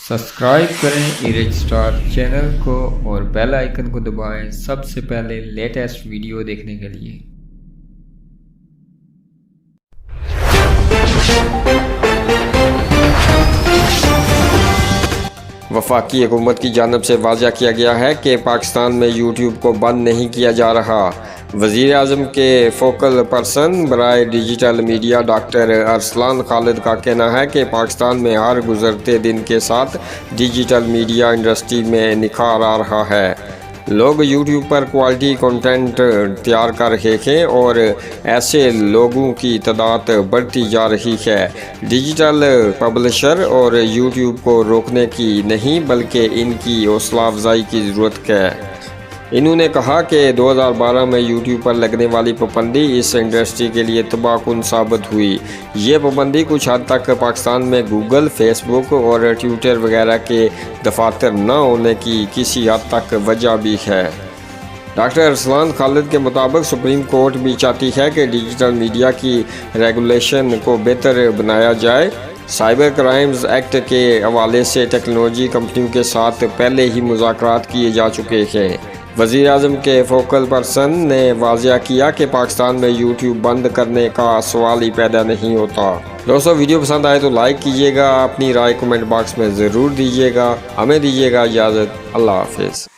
Subscribe کریں ایرج star channel کو اور بیل آئیکن کو دبائیں سب سے پہلے لیٹسٹ ویڈیو دیکھنے کے لیے۔ وفاقی حکومت کی جانب سے واضح کیا گیا ہے کہ پاکستان میں یوٹیوب کو بند نہیں کیا جا رہا۔ وزیر اعظم کے فوکل پرسن برائے ڈیجیٹل میڈیا ڈاکٹر ارسلان خالد کا کہنا ہے کہ پاکستان میں ہر گزرتے دن کے ساتھ ڈیجیٹل میڈیا انڈسٹری میں نکھار آ رہا ہے۔ لوگ یوٹیوب پر کوالٹی کنٹینٹ تیار کر رہے ہیں اور ایسے لوگوں کی تعداد بڑھتی جا رہی ہے۔ ڈیجیٹل پبلشر اور یوٹیوب کو روکنے کی نہیں بلکہ ان کی حوصلہ افزائی کی ضرورت ہے۔ انہوں نے کہا کہ 2012 میں یوٹیوب پر لگنے والی پابندی اس انڈسٹری کے لیے تباہ کن ثابت ہوئی۔ یہ پابندی کچھ حد تک پاکستان میں گوگل، فیس بک اور ٹویٹر وغیرہ کے دفاتر نہ ہونے کی کسی حد تک وجہ بھی ہے۔ ڈاکٹر ارسلان خالد کے مطابق سپریم کورٹ بھی چاہتی ہے کہ ڈیجیٹل میڈیا کی ریگولیشن کو بہتر بنایا جائے۔ سائبر کرائمز ایکٹ کے حوالے سے ٹیکنالوجی کمپنیوں کے ساتھ پہلے ہی مذاکرات کیے جا چکے ہیں۔ وزیر اعظم کے فوکل پرسن نے واضح کیا کہ پاکستان میں یوٹیوب بند کرنے کا سوال ہی پیدا نہیں ہوتا۔ دوستو، ویڈیو پسند آئے تو لائک کیجیے گا، اپنی رائے کمنٹ باکس میں ضرور دیجیے گا۔ ہمیں دیجیے گا اجازت، اللہ حافظ۔